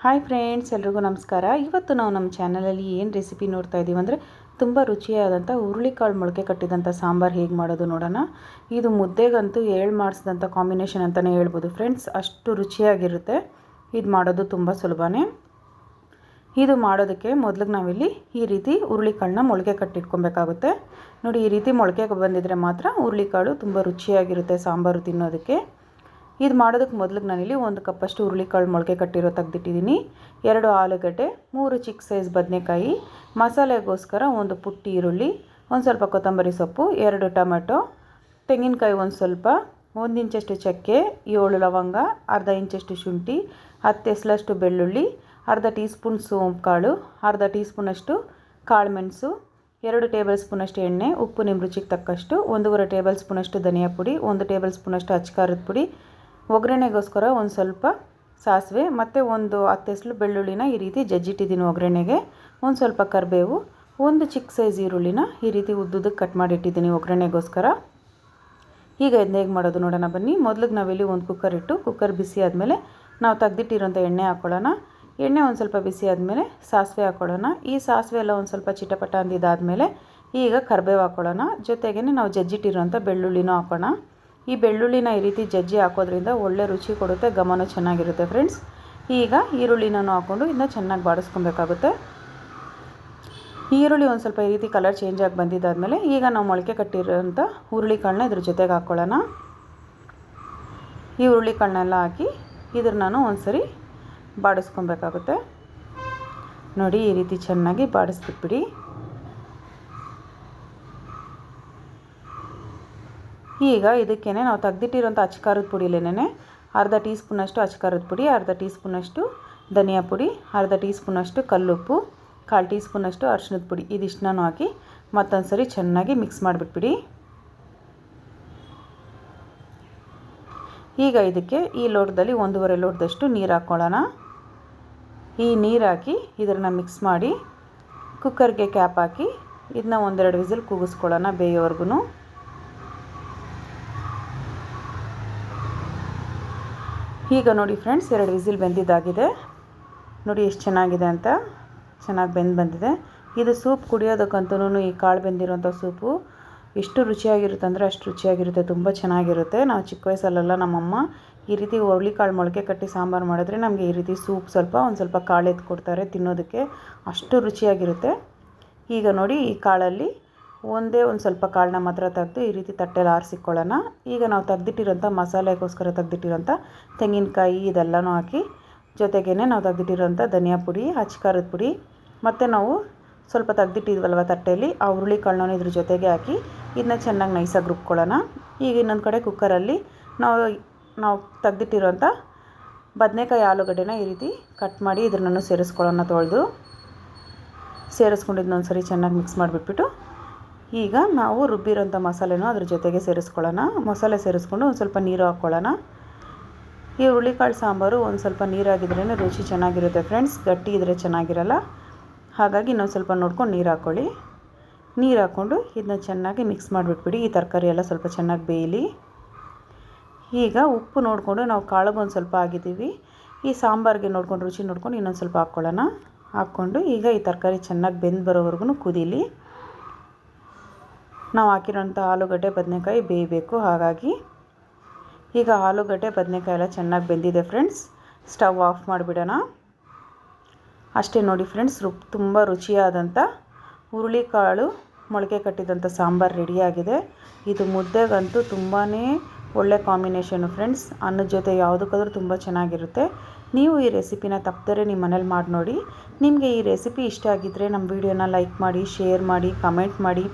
Hi friends, ಎಲ್ರಿಗೂ ನಮಸ್ಕಾರ. ಇವತ್ತು ನಾವು ನಮ್ಮ ಚಾನಲಲ್ಲಿ ಏನು ರೆಸಿಪಿ ನೋಡ್ತಾ ಇದ್ದೀವಿ ಅಂದರೆ ತುಂಬ ರುಚಿಯಾದಂಥ ಹುರುಳಿಕಾಳು ಮೊಳಕೆ ಕಟ್ಟಿದಂಥ ಸಾಂಬಾರು ಹೇಗೆ ಮಾಡೋದು ನೋಡೋಣ. ಇದು ಮುದ್ದೆಗಂತೂ ಏಳು ಮಾಡಿಸಿದಂಥ ಕಾಂಬಿನೇಷನ್ ಅಂತಲೇ ಹೇಳ್ಬೋದು ಫ್ರೆಂಡ್ಸ್. ಅಷ್ಟು ರುಚಿಯಾಗಿರುತ್ತೆ. ಇದು ಮಾಡೋದು ತುಂಬ ಸುಲಭನೇ. ಇದು ಮಾಡೋದಕ್ಕೆ ಮೊದಲಿಗೆ ನಾವಿಲ್ಲಿ ಈ ರೀತಿ ಹುರುಳಿಕಾಳನ್ನ ಮೊಳಕೆ ಕಟ್ಟಿಟ್ಕೊಬೇಕಾಗುತ್ತೆ. ನೋಡಿ, ಈ ರೀತಿ ಮೊಳಕೆ ಬಂದಿದ್ದರೆ ಮಾತ್ರ ಹುರುಳಿಕಾಳು ತುಂಬ ರುಚಿಯಾಗಿರುತ್ತೆ ಸಾಂಬಾರು ತಿನ್ನೋದಕ್ಕೆ. ಇದು ಮಾಡೋದಕ್ಕೆ ಮೊದಲಿಗೆ ನಾನಿಲ್ಲಿ 1 ಕಪ್ಪಷ್ಟು ಹುರುಳಿಕಾಳು ಮೊಳಕೆ ಕಟ್ಟಿರೋ ತೆಗೆದಿಟ್ಟಿದ್ದೀನಿ. 2 ಆಲೂಗಡ್ಡೆ, 3 ಚಿಕ್ಕ ಸೈಜ್ ಬದನೆಕಾಯಿ, ಮಸಾಲೆಗೋಸ್ಕರ 1 ಪುಟ್ಟ ಈರುಳ್ಳಿ, ಒಂದು ಸ್ವಲ್ಪ ಕೊತ್ತಂಬರಿ ಸೊಪ್ಪು, 2 ಟೊಮೆಟೊ, ತೆಂಗಿನಕಾಯಿ ಒಂದು ಸ್ವಲ್ಪ, 1 ಇಂಚಷ್ಟು ಚಕ್ಕೆ, 7 ಲವಂಗ, ಅರ್ಧ ಇಂಚಷ್ಟು ಶುಂಠಿ, 10 ಎಸಳಷ್ಟು ಬೆಳ್ಳುಳ್ಳಿ, ಅರ್ಧ ಟೀ ಸ್ಪೂನ್ ಸೋಂಪು ಕಾಳು, ಅರ್ಧ ಟೀ ಸ್ಪೂನಷ್ಟು ಕಾಳು ಮೆಣಸು, 2 ಟೇಬಲ್ ಸ್ಪೂನಷ್ಟು ಎಣ್ಣೆ, ಉಪ್ಪು ನಿಮ್ಮ ರುಚಿಗೆ ತಕ್ಕಷ್ಟು, 1.5 ಟೇಬಲ್ ಸ್ಪೂನಷ್ಟು ಧನಿಯಾ ಪುಡಿ, 1 ಟೇಬಲ್ ಸ್ಪೂನಷ್ಟು ಅಚ್ಚಕಾರದ ಪುಡಿ, ಒಗ್ಗರಣೆಗೋಸ್ಕರ ಒಂದು ಸ್ವಲ್ಪ ಸಾಸಿವೆ ಮತ್ತು 10 ಎಸಳು ಬೆಳ್ಳುಳ್ಳಿನ ಈ ರೀತಿ ಜಜ್ಜಿಟ್ಟಿದ್ದೀನಿ ಒಗ್ಗರಣೆಗೆ, ಒಂದು ಸ್ವಲ್ಪ ಕರಿಬೇವು, 1 ಚಿಕ್ಕ ಸೈಜ್ ಈರುಳ್ಳಿನ ಈ ರೀತಿ ಉದ್ದುದಕ್ಕೆ ಕಟ್ ಮಾಡಿಟ್ಟಿದ್ದೀನಿ ಒಗ್ಗರಣೆಗೋಸ್ಕರ. ಈಗ ಇದನ್ನ ಹೇಗೆ ಮಾಡೋದು ನೋಡೋಣ ಬನ್ನಿ. ಮೊದಲಿಗೆ ನಾವಿಲ್ಲಿ ಒಂದು ಕುಕ್ಕರ್ ಇಟ್ಟು, ಕುಕ್ಕರ್ ಬಿಸಿ ಆದಮೇಲೆ ನಾವು ತೆಗೆದಿಟ್ಟಿರೋಂಥ ಎಣ್ಣೆ ಹಾಕ್ಕೊಳ್ಳೋಣ. ಎಣ್ಣೆ ಒಂದು ಸ್ವಲ್ಪ ಬಿಸಿ ಆದಮೇಲೆ ಸಾಸಿವೆ ಹಾಕ್ಕೊಳ್ಳೋಣ. ಈ ಸಾಸಿವೆ ಎಲ್ಲ ಒಂದು ಸ್ವಲ್ಪ ಚಿಟಪಟ ಅಂದಿದ್ದಾದಮೇಲೆ ಈಗ ಕರಿಬೇವು ಹಾಕ್ಕೊಳ್ಳೋಣ. ಜೊತೆಗೇ ನಾವು ಜಜ್ಜಿಟ್ಟಿರೋಂಥ ಬೆಳ್ಳುಳ್ಳಿನೂ ಹಾಕೋಣ. ಈ ಬೆಳ್ಳುಳ್ಳಿನ ಈ ರೀತಿ ಜಜ್ಜಿ ಹಾಕೋದ್ರಿಂದ ಒಳ್ಳೆ ರುಚಿ ಕೊಡುತ್ತೆ, ಘಮನೂ ಚೆನ್ನಾಗಿರುತ್ತೆ ಫ್ರೆಂಡ್ಸ್. ಈಗ ಈರುಳ್ಳಿನೂ ಹಾಕ್ಕೊಂಡು ಇದನ್ನ ಚೆನ್ನಾಗಿ ಬಾಡಿಸ್ಕೊಬೇಕಾಗುತ್ತೆ. ಈರುಳ್ಳಿ ಒಂದು ಸ್ವಲ್ಪ ಈ ರೀತಿ ಕಲರ್ ಚೇಂಜ್ ಆಗಿ ಬಂದಿದ್ದಾದಮೇಲೆ ಈಗ ನಾವು ಮೊಳಕೆ ಕಟ್ಟಿರೋಂಥ ಹುರುಳಿಕಾಳನ್ನ ಇದ್ರ ಜೊತೆಗೆ ಹಾಕ್ಕೊಳ್ಳೋಣ. ಈ ಹುರುಳಿಕಾಳನ್ನೆಲ್ಲ ಹಾಕಿ ನಾನು ಒಂದು ಸರಿ ಬಾಡಿಸ್ಕೊಬೇಕಾಗುತ್ತೆ. ನೋಡಿ, ಈ ರೀತಿ ಚೆನ್ನಾಗಿ ಬಾಡಿಸ್ಬಿಟ್ಬಿಡಿ. ಈಗ ಇದಕ್ಕೇ ನಾವು ತೆಗೆದಿಟ್ಟಿರೋಂಥ ಅಚ್ಚಕಾರದ ಪುಡಿಲೇನೆ ಅರ್ಧ ಟೀ ಸ್ಪೂನಷ್ಟು ಅಚ್ಚಕಾರದ ಪುಡಿ, ಅರ್ಧ ಟೀ ಸ್ಪೂನಷ್ಟು ಧನಿಯಾ ಪುಡಿ, ಅರ್ಧ ಟೀ ಸ್ಪೂನಷ್ಟು ಕಲ್ಲುಪ್ಪು, 1/4 ಟೀ ಸ್ಪೂನಷ್ಟು ಅರಿಶಿಣದ ಪುಡಿ, ಇದಿಷ್ಟನ್ನು ಹಾಕಿ ಮತ್ತೊಂದು ಸರಿ ಚೆನ್ನಾಗಿ ಮಿಕ್ಸ್ ಮಾಡಿಬಿಟ್ಬಿಡಿ. ಈಗ ಇದಕ್ಕೆ ಈ ಲೋಟದಲ್ಲಿ 1.5 ಲೋಟದಷ್ಟು ನೀರು ಹಾಕ್ಕೊಳ್ಳೋಣ. ಈ ನೀರು ಹಾಕಿ ಇದನ್ನು ಮಿಕ್ಸ್ ಮಾಡಿ ಕುಕ್ಕರ್ಗೆ ಕ್ಯಾಪ್ ಹಾಕಿ ಇದನ್ನ 1-2 ವಿಸಿಲ್ ಕೂಗಿಸ್ಕೊಳ್ಳೋಣ ಬೇಯೋವರೆಗೂ. ಈಗ ನೋಡಿ ಫ್ರೆಂಡ್ಸ್, 2 ವಿಸಿಲ್ ಬೆಂದಿದ್ದಾಗಿದೆ. ನೋಡಿ ಎಷ್ಟು ಚೆನ್ನಾಗಿದೆ ಅಂತ, ಚೆನ್ನಾಗಿ ಬಂದಿದೆ. ಇದು ಸೂಪ್ ಕುಡಿಯೋದಕ್ಕಂತೂ ಈ ಕಾಳು ಬೆಂದಿರೋಂಥ ಸೂಪು ಎಷ್ಟು ರುಚಿಯಾಗಿರುತ್ತೆ ಅಂದರೆ ಅಷ್ಟು ರುಚಿಯಾಗಿರುತ್ತೆ, ತುಂಬ ಚೆನ್ನಾಗಿರುತ್ತೆ. ನಾವು ಚಿಕ್ಕ ವಯಸ್ಸಲ್ಲೆಲ್ಲ ನಮ್ಮಮ್ಮ ಈ ರೀತಿ ಹುರುಳಿಕಾಳು ಮೊಳಕೆ ಕಟ್ಟಿ ಸಾಂಬಾರು ಮಾಡಿದ್ರೆ ನಮಗೆ ಈ ರೀತಿ ಸೂಪ್ ಒಂದು ಸ್ವಲ್ಪ ಕಾಳು ಎತ್ಕೊಡ್ತಾರೆ ತಿನ್ನೋದಕ್ಕೆ, ಅಷ್ಟು ರುಚಿಯಾಗಿರುತ್ತೆ. ಈಗ ನೋಡಿ, ಈ ಕಾಳಲ್ಲಿ ಒಂದು ಸ್ವಲ್ಪ ಕಾಳನ್ನ ಮಾತ್ರ ತೆಗೆದು ಈ ರೀತಿ ತಟ್ಟೆಲಿ ಆರಿಸಿಕೊಳ್ಳೋಣ. ಈಗ ನಾವು ತೆಗೆದಿಟ್ಟಿರೋಂಥ ಮಸಾಲೆಗೋಸ್ಕರ ತೆಗೆದಿಟ್ಟಿರೋಂಥ ತೆಂಗಿನಕಾಯಿ ಇದೆಲ್ಲನೂ ಹಾಕಿ, ಜೊತೆಗೇ ನಾವು ತೆಗೆದಿಟ್ಟಿರೋಂಥ ಧನಿಯಾ ಪುಡಿ, ಅಚ್ಚಕಾರದ ಪುಡಿ ಮತ್ತು ನಾವು ಸ್ವಲ್ಪ ತೆಗೆದಿಟ್ಟಿದ್ವಲ್ವ ತಟ್ಟೆಯಲ್ಲಿ ಆ ಹುರುಳಿಕಾಳನ್ನ ಇದ್ರ ಜೊತೆಗೆ ಹಾಕಿ ಇದನ್ನ ಚೆನ್ನಾಗಿ ನೈಸಾಗಿ ರುಬ್ಕೊಳ್ಳೋಣ. ಈಗ ಇನ್ನೊಂದು ಕಡೆ ಕುಕ್ಕರಲ್ಲಿ ನಾವು ತೆಗೆದಿಟ್ಟಿರೋಂಥ ಬದನೆಕಾಯಿ ಆಲೂಗಡ್ಡೆನ ಈ ರೀತಿ ಕಟ್ ಮಾಡಿ ಇದನ್ನು ಸೇರಿಸ್ಕೊಳ್ಳೋಣ. ಸೇರಿಸ್ಕೊಂಡಿದ್ದನ್ನ ಒಂದು ಸರಿ ಚೆನ್ನಾಗಿ ಮಿಕ್ಸ್ ಮಾಡಿಬಿಟ್ಬಿಟ್ಟು ಈಗ ನಾವು ರುಬ್ಬಿರೋಂಥ ಮಸಾಲೆನೂ ಅದ್ರ ಜೊತೆಗೆ ಸೇರಿಸ್ಕೊಳ್ಳೋಣ. ಮಸಾಲೆ ಸೇರಿಸ್ಕೊಂಡು ಒಂದು ಸ್ವಲ್ಪ ನೀರು ಹಾಕ್ಕೊಳ್ಳೋಣ. ಈ ಹುರುಳಿಕಾಳು ಸಾಂಬಾರು ಒಂದು ಸ್ವಲ್ಪ ನೀರಾಗಿದ್ರೇ ರುಚಿ ಚೆನ್ನಾಗಿರುತ್ತೆ ಫ್ರೆಂಡ್ಸ್, ಗಟ್ಟಿ ಇದ್ದರೆ ಚೆನ್ನಾಗಿರಲ್ಲ. ಹಾಗಾಗಿ ಇನ್ನೊಂದು ಸ್ವಲ್ಪ ನೋಡ್ಕೊಂಡು ನೀರು ಹಾಕ್ಕೊಳ್ಳಿ. ನೀರು ಹಾಕ್ಕೊಂಡು ಇದನ್ನ ಚೆನ್ನಾಗಿ ಮಿಕ್ಸ್ ಮಾಡಿಬಿಟ್ಬಿಡಿ. ಈ ತರಕಾರಿ ಎಲ್ಲ ಸ್ವಲ್ಪ ಚೆನ್ನಾಗಿ ಬೇಯಲಿ. ಈಗ ಉಪ್ಪು ನೋಡಿಕೊಂಡು ನಾವು ಕಾಳಿಗೊಂದು ಸ್ವಲ್ಪ ಆಗಿದ್ದೀವಿ, ಈ ಸಾಂಬಾರಿಗೆ ನೋಡ್ಕೊಂಡು ರುಚಿ ನೋಡ್ಕೊಂಡು ಇನ್ನೊಂದು ಸ್ವಲ್ಪ ಹಾಕ್ಕೊಳ್ಳೋಣ. ಹಾಕ್ಕೊಂಡು ಈಗ ಈ ತರಕಾರಿ ಚೆನ್ನಾಗಿ ಬೆಂದು ಬರೋವರೆಗೂ ಕುದೀಲಿ. ನಾವು ಹಾಕಿರೋಂಥ ಆಲೂಗಡ್ಡೆ ಬದನೆಕಾಯಿ ಬೇಯಬೇಕು. ಹಾಗಾಗಿ ಈಗ ಆಲೂಗಡ್ಡೆ ಬದನೆಕಾಯಿ ಎಲ್ಲ ಚೆನ್ನಾಗಿ ಬೆಂದಿದೆ ಫ್ರೆಂಡ್ಸ್. ಸ್ಟವ್ ಆಫ್ ಮಾಡಿಬಿಡೋಣ. ಅಷ್ಟೇ ನೋಡಿ ಫ್ರೆಂಡ್ಸ್, ತುಂಬ ರುಚಿಯಾದಂಥ ಹುರುಳಿಕಾಳು ಮೊಳಕೆ ಕಟ್ಟಿದಂಥ ಸಾಂಬಾರು ರೆಡಿಯಾಗಿದೆ. ಇದು ಮುದ್ದೆಗಂತೂ ತುಂಬಾ ಒಳ್ಳೆ ಕಾಂಬಿನೇಷನು ಫ್ರೆಂಡ್ಸ್. ಅನ್ನದ ಜೊತೆ ಯಾವುದಕ್ಕಾದ್ರೂ ತುಂಬ ಚೆನ್ನಾಗಿರುತ್ತೆ. ನೀವು ಈ ರೆಸಿಪಿನ ತಪ್ಪದೇ ನಿಮ್ಮ ಮನೇಲಿ ಮಾಡಿ ನೋಡಿ. ನಿಮಗೆ ಈ ರೆಸಿಪಿ ಇಷ್ಟ ಆಗಿದ್ದರೆ ನಮ್ಮ ವಿಡಿಯೋನ ಲೈಕ್ ಮಾಡಿ, ಶೇರ್ ಮಾಡಿ, ಕಮೆಂಟ್ ಮಾಡಿ,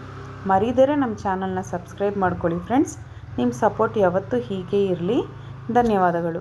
ಮರೀದೇ ನಮ್ಮ ಚಾನಲ್ನ ಸಬ್ಸ್ಕ್ರೈಬ್ ಮಾಡ್ಕೊಳ್ಳಿ ಫ್ರೆಂಡ್ಸ್. ನಿಮ್ಮ ಸಪೋರ್ಟ್ ಯಾವತ್ತೂ ಹೀಗೆ ಇರಲಿ. ಧನ್ಯವಾದಗಳು.